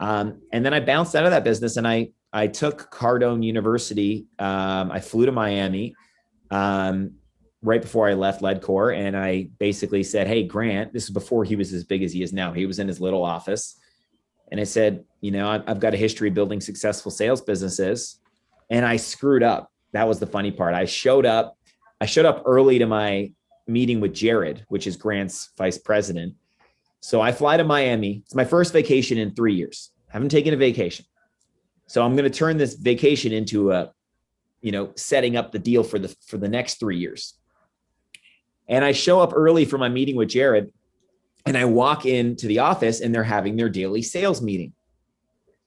And then I bounced out of that business and I took Cardone University. I flew to Miami right before I left Ledcor. And I basically said, hey, Grant, this is before he was as big as he is now. He was in his little office. And I said, I've got a history of building successful sales businesses, and I screwed up. That was the funny part. I showed up early to my meeting with Jared, which is Grant's vice president. So I fly to Miami. It's my first vacation in 3 years. I haven't taken a vacation. So I'm going to turn this vacation into setting up the deal for the next 3 years. And I show up early for my meeting with Jared, and I walk into the office and they're having their daily sales meeting.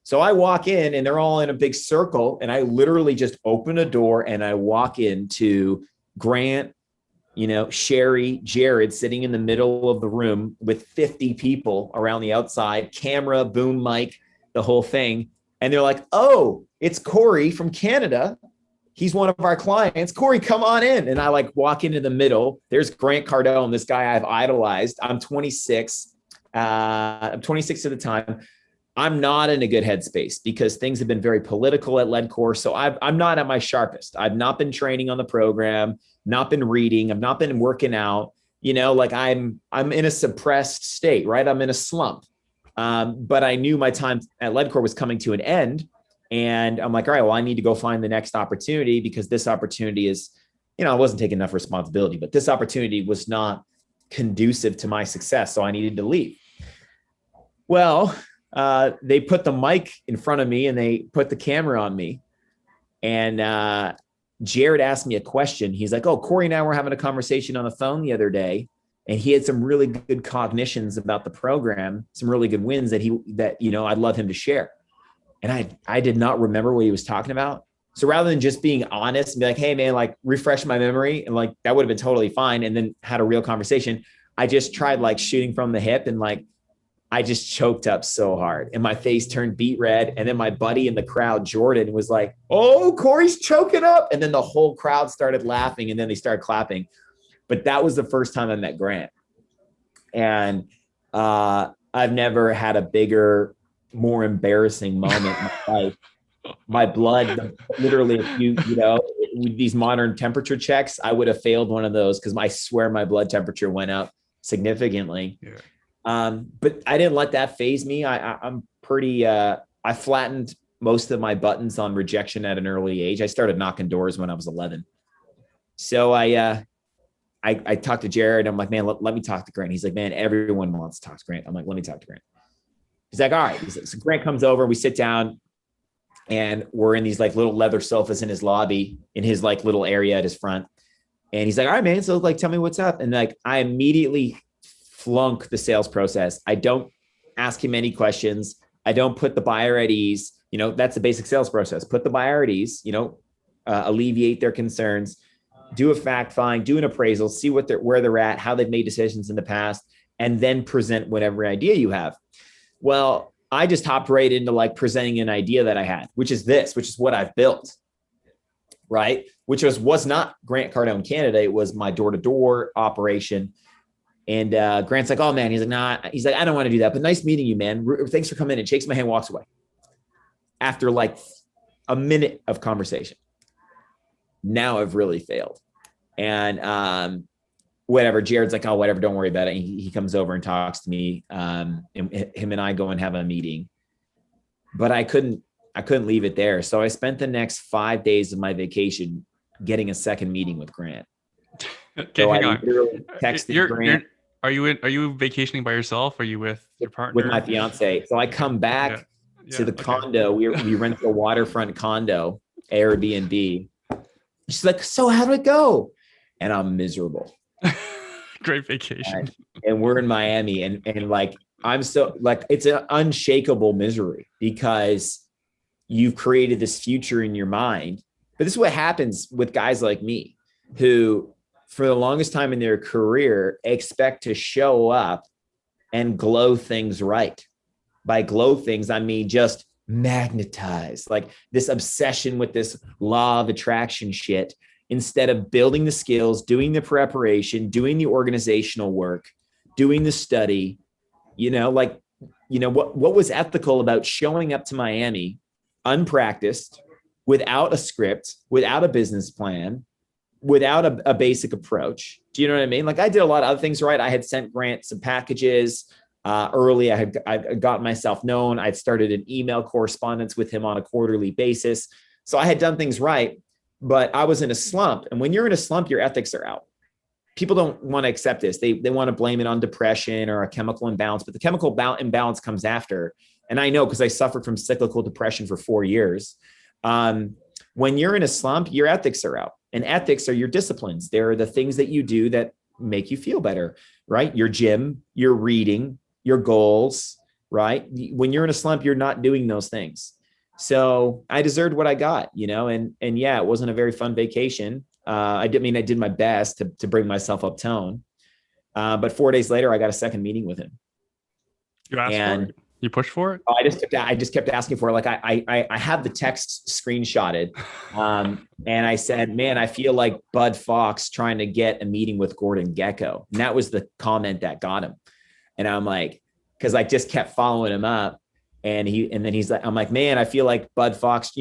So I walk in and they're all in a big circle, and I literally just open a door and I walk into Grant, Sherry, Jared sitting in the middle of the room with 50 people around the outside, camera, boom mic, the whole thing. And they're like, oh, it's Corrie from Canada. He's one of our clients. Corrie, come on in. And I walk into the middle. There's Grant Cardone, this guy I've idolized. I'm 26. I'm 26 at the time. I'm not in a good headspace because things have been very political at Ledcor. So I'm not at my sharpest. I've not been training on the program, not been reading. I've not been working out. I'm in a suppressed state, right? I'm in a slump. But I knew my time at Ledcor was coming to an end. And I'm like, all right, well, I need to go find the next opportunity, because this opportunity is, I wasn't taking enough responsibility, but this opportunity was not conducive to my success. So I needed to leave. Well, they put the mic in front of me and they put the camera on me. And Jared asked me a question. He's like, oh, Corrie and I were having a conversation on the phone the other day, and he had some really good cognitions about the program, some really good wins that I'd love him to share. And I did not remember what he was talking about. So rather than just being honest and be like, hey man, refresh my memory, and that would have been totally fine, and then had a real conversation, I just tried shooting from the hip, and I just choked up so hard and my face turned beet red. And then my buddy in the crowd, Jordan, was like, oh, Corey's choking up. And then the whole crowd started laughing, and then they started clapping. But that was the first time I met Grant. And I've never had a bigger, more embarrassing moment in my life. My blood, literally, with these modern temperature checks, I would have failed one of those, because I swear my blood temperature went up significantly. Yeah. But I didn't let that faze me. I'm pretty, I flattened most of my buttons on rejection at an early age. I started knocking doors when I was 11. So I talked to Jared. I'm like, man, let me talk to Grant. He's like, man, everyone wants to talk to Grant. I'm like, let me talk to Grant. He's like, all right. So Grant comes over, we sit down, and we're in these little leather sofas in his lobby, in his little area at his front. And he's like, all right, man. So tell me what's up. And I immediately flunk the sales process. I don't ask him any questions. I don't put the buyer at ease. That's the basic sales process. Put the buyer at ease, alleviate their concerns, do a fact find, do an appraisal, see where they're at, how they've made decisions in the past, and then present whatever idea you have. Well, I just hopped right into presenting an idea that I had, which is what I've built, right? Which was not Grant Cardone Canada. It was my door-to-door operation. And Grant's like, oh man, he's like, nah, he's like, I don't want to do that, but nice meeting you, man. Thanks for coming in. Shakes my hand, walks away. After a minute of conversation. Now I've really failed. And whatever, Jared's like, oh, whatever, don't worry about it. And he comes over and talks to me. And him and I go and have a meeting. But I couldn't leave it there. So I spent the next 5 days of my vacation getting a second meeting with Grant. Okay, so hang on. Texted Grant. Are you vacationing by yourself? Are you with your partner? With my fiance. So I come back to the condo. We rent a waterfront condo, Airbnb. She's like, so how'd it go? And I'm miserable. Great vacation. And we're in Miami, and I'm so it's an unshakable misery, because you've created this future in your mind. But this is what happens with guys like me, who for the longest time in their career expect to show up and glow things right. By glow things, I mean just magnetize, this obsession with this law of attraction shit, instead of building the skills, doing the preparation, doing the organizational work, doing the study, what was ethical about showing up to Miami unpracticed, without a script, without a business plan, without a basic approach? Do you know what I mean? Like, I did a lot of other things right. I had sent Grant some packages early. I'd gotten myself known. I'd started an email correspondence with him on a quarterly basis. So I had done things right, but I was in a slump. And when you're in a slump, your ethics are out. People don't want to accept this. They want to blame it on depression or a chemical imbalance, but the chemical imbalance comes after. And I know, because I suffered from cyclical depression for 4 years. When you're in a slump, your ethics are out, and ethics are your disciplines. They're the things that you do that make you feel better, right? Your gym, your reading, your goals, right? When you're in a slump, you're not doing those things. So I deserved what I got, and yeah, it wasn't a very fun vacation. I did my best to bring myself up tone. But 4 days later, I got a second meeting with him. You asked for it? You pushed for it? I just kept asking for it. Like, I have the text screenshotted. And I said, man, I feel like Bud Fox trying to get a meeting with Gordon Gekko. And that was the comment that got him. And I'm like, because I just kept following him up. And then he's like, I'm like, man, I feel like Bud Fox,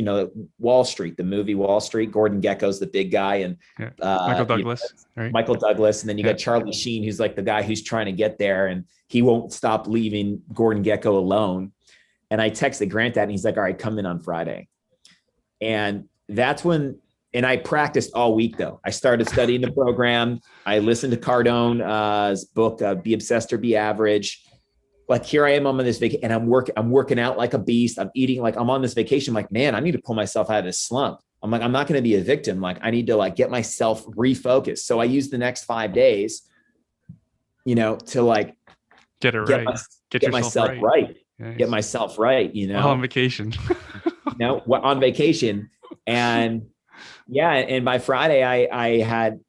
Wall Street, the movie Wall Street, Gordon Gekko's the big guy. And Michael Douglas, right? Michael Douglas. And then you got Charlie Sheen, who's like the guy who's trying to get there, and he won't stop leaving Gordon Gekko alone. And I texted Grant that, and he's like, all right, come in on Friday. And that's when, and I practiced all week though. I started studying the program. I listened to Cardone's book, Be Obsessed or Be Average. Like, here I am on this vacation, and I'm working out like a beast. I'm eating like I'm on this vacation. I'm like, man, I need to pull myself out of this slump. I'm like, I'm not going to be a victim. Like, I need to get myself refocused. So I used the next 5 days, to get it right. Get myself right. Nice. Get myself right. On vacation. On vacation. And yeah. And by Friday I had,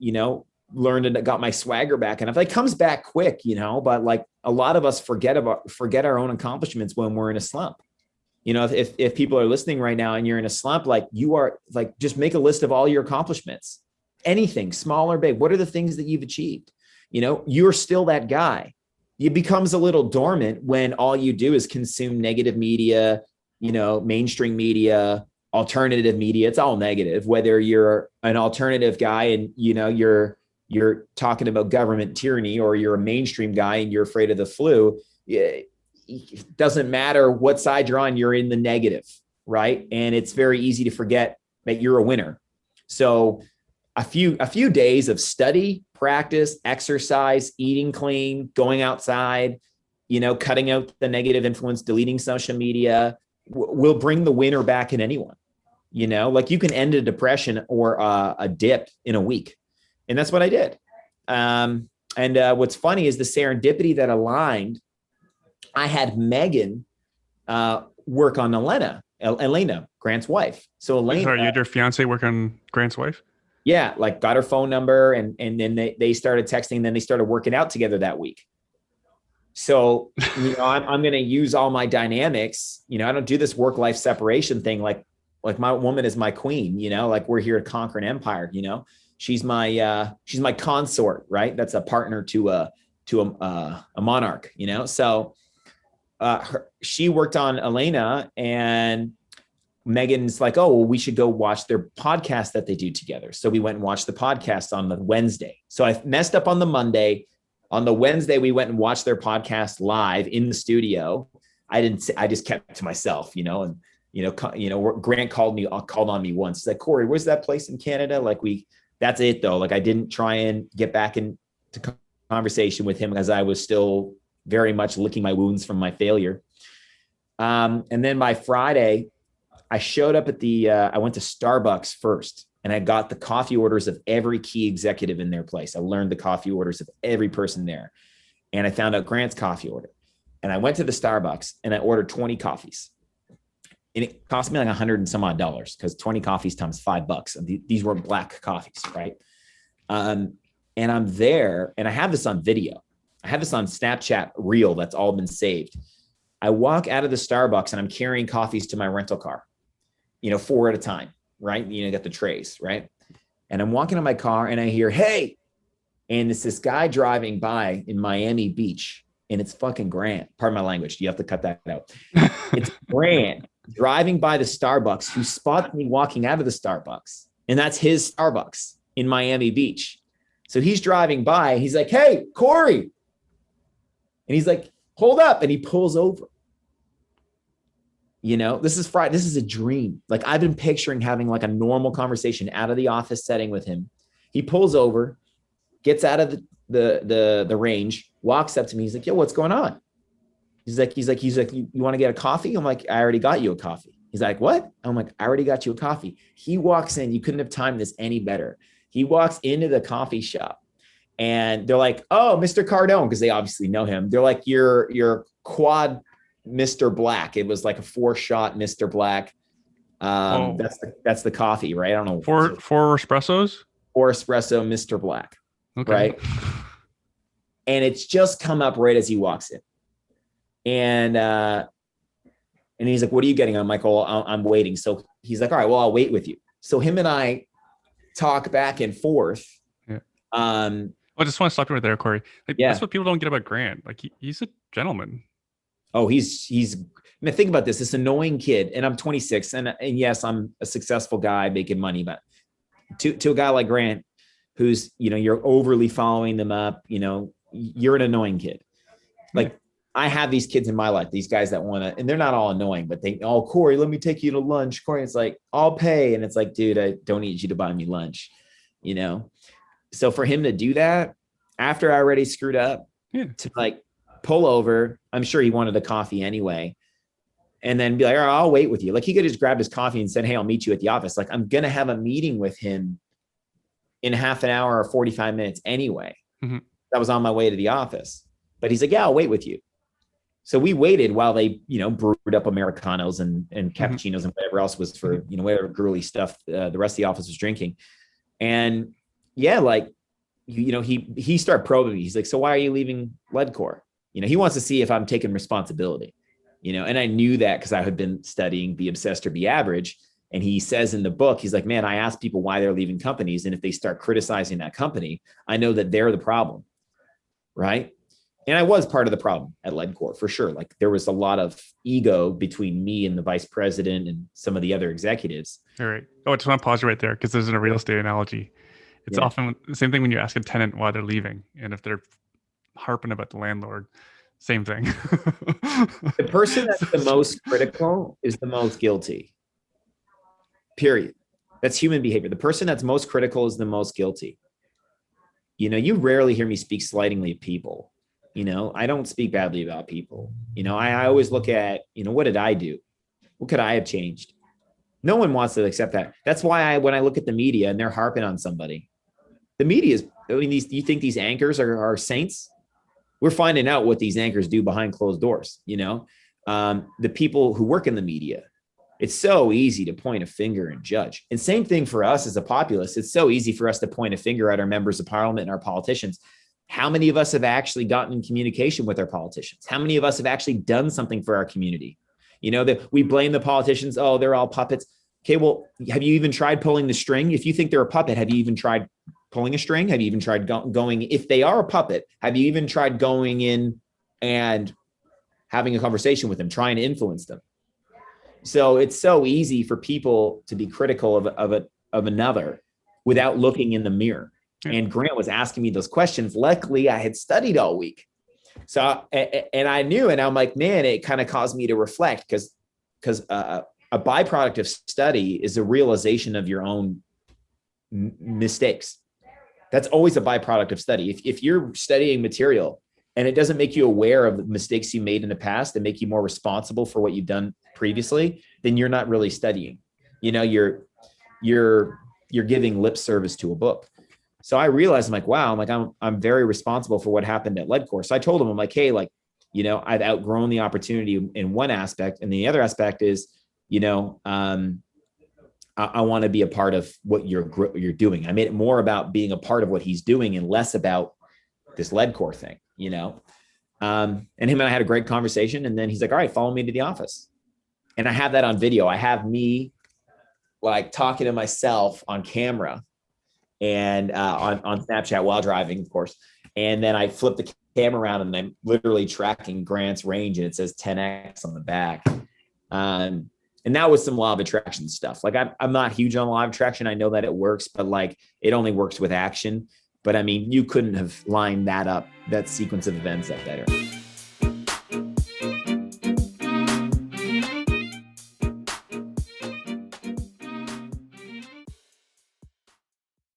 learned and got my swagger back. And if it comes back quick, but like a lot of us forget our own accomplishments when we're in a slump. If people are listening right now and you're in a slump, like you are, like, just make a list of all your accomplishments, anything small or big. What are the things that you've achieved? You're still that guy. It becomes a little dormant when all you do is consume negative media, mainstream media, alternative media. It's all negative, whether you're an alternative guy and, you're talking about government tyranny, or you're a mainstream guy and you're afraid of the flu. It doesn't matter what side you're on, you're in the negative, right? And it's very easy to forget that you're a winner. So a few days of study, practice, exercise, eating clean, going outside, cutting out the negative influence, deleting social media, will bring the winner back in anyone. Like, you can end a depression or a dip in a week. And that's what I did. And what's funny is the serendipity that aligned. I had Megan work on Elena, Grant's wife. So Elena, sorry, you had your fiance work on Grant's wife? Yeah, like got her phone number, and then they started texting, and then they started working out together that week. So, I'm going to use all my dynamics. I don't do this work-life separation thing. Like my woman is my queen, like we're here to conquer an empire, She's my consort, right? That's a partner to a monarch, So she worked on Elena, and Megan's like, oh, well, we should go watch their podcast that they do together. So we went and watched the podcast on the Wednesday. So I messed up on the Monday. On the Wednesday, we went and watched their podcast live in the studio. I just kept to myself, and Grant called on me once. He's like, Corey, where's that place in Canada? Like, that's it though. Like, I didn't try and get back into conversation with him because I was still very much licking my wounds from my failure. And then by Friday, I showed up at I went to Starbucks first, and I got the coffee orders of every key executive in their place. I learned the coffee orders of every person there. And I found out Grant's coffee order. And I went to the Starbucks and I ordered 20 coffees. And it cost me like $100 and some odd, because 20 coffees times $5. And these were black coffees, right? And I'm there, and I have this on video. I have this on Snapchat reel that's all been saved. I walk out of the Starbucks and I'm carrying coffees to my rental car, 4 at a time, right? Got the trays, right? And I'm walking to my car and I hear, hey, and it's this guy driving by in Miami Beach and it's fucking Grant. Pardon my language. You have to cut that out. It's Grant driving by the Starbucks who spots me walking out of the Starbucks. And that's his Starbucks in Miami Beach. So he's driving by. He's like, hey, Corrie. And he's like, hold up. And he pulls over. You know, this is Friday. This is a dream. Like I've been picturing having like a normal conversation out of the office setting with him. He pulls over, gets out of the range, walks up to me. He's like, yo, what's going on? He's like, you want to get a coffee? I'm like, I already got you a coffee. He's like, what? I'm like, I already got you a coffee. He walks in. You couldn't have timed this any better. He walks into the coffee shop and they're like, oh, Mr. Cardone, because they obviously know him. They're like, you're quad Mr. Black. It was like a 4-shot Mr. Black. That's the coffee, right? I don't know. Four espressos? 4 espresso Mr. Black. Okay. Right. And it's just come up right as he walks in. And he's like, what are you getting? I'm like, oh, I'm waiting. So he's like, all right, well, I'll wait with you. So him and I talk back and forth. Yeah. I just want to stop you right there, Corey. Like, yeah. That's what people don't get about Grant. Like he's a gentleman. Oh, he's, I mean, think about this annoying kid, and I'm 26 and yes, I'm a successful guy making money, but to a guy like Grant, who's, you know, you're overly following them up, you know, you're an annoying kid. Like I have these kids in my life, these guys that want to, and they're not all annoying, but they, oh, Corey, let me take you to lunch. Corey, it's like, I'll pay. And it's like, dude, I don't need you to buy me lunch, you know? So for him to do that after I already screwed up, to like pull over, I'm sure he wanted a coffee anyway. And then be like, all right, I'll wait with you. Like he could have just grabbed his coffee and said, hey, I'll meet you at the office. Like I'm going to have a meeting with him in half an hour or 45 minutes anyway. Mm-hmm. That was on my way to the office, but he's like, yeah, I'll wait with you. So we waited while they, you know, brewed up Americanos and cappuccinos and whatever else was for, you know, whatever girly stuff the rest of the office was drinking. And yeah, like, you know, he started probing me. He's like, so why are you leaving Ledcor? You know, he wants to see if I'm taking responsibility, you know, and I knew that because I had been studying Be Obsessed or Be Average. And he says in the book, he's like, man, I ask people why they're leaving companies. And if they start criticizing that company, I know that they're the problem. Right. And I was part of the problem at Ledcor for sure. Like there was a lot of ego between me and the vice president and some of the other executives. All right. Oh, I just want to pause you right there because there's a real estate analogy. It's often the same thing when you ask a tenant why they're leaving. And if they're harping about the landlord, same thing. The person that's the most critical is the most guilty. Period. That's human behavior. The person that's most critical is the most guilty. You know, you rarely hear me speak slightingly of people. You know, I don't speak badly about people. You know, I always look at, you know, what did I do? What could I have changed? No one wants to accept that. That's why when I look at the media and they're harping on somebody, the media is, I mean, you think these anchors are saints? We're finding out what these anchors do behind closed doors. You know, the people who work in the media, it's so easy to point a finger and judge. And same thing for us as a populace. It's so easy for us to point a finger at our members of parliament and our politicians. How many of us have actually gotten in communication with our politicians? How many of us have actually done something for our community? You know, that we blame the politicians. Oh, they're all puppets. Okay, well, have you even tried pulling the string? If you think they're a puppet, have you even tried pulling a string? Have you even tried going, if they are a puppet, have you even tried going in and having a conversation with them, trying to influence them? So it's so easy for people to be critical of another without looking in the mirror. And Grant was asking me those questions. Luckily, I had studied all week. So, and I knew, and I'm like, man, it kind of caused me to reflect because a byproduct of study is a realization of your own mistakes. That's always a byproduct of study. If you're studying material and it doesn't make you aware of the mistakes you made in the past and make you more responsible for what you've done previously, then you're not really studying. You know, you're giving lip service to a book. So I realized, I'm like, wow, I'm very responsible for what happened at Ledcor. So I told him, I'm like, hey, like, you know, I've outgrown the opportunity in one aspect. And the other aspect is, you know, I want to be a part of what you're doing. I made it more about being a part of what he's doing and less about this Ledcor thing, you know? And him and I had a great conversation. And then he's like, all right, follow me to the office. And I have that on video. I have me like talking to myself on camera and on Snapchat while driving, of course. And then I flip the camera around and I'm literally tracking Grant's range and it says 10X on the back. And that was some law of attraction stuff. Like I'm not huge on law of attraction. I know that it works, but like it only works with action. But I mean, you couldn't have lined that up, that sequence of events, up better.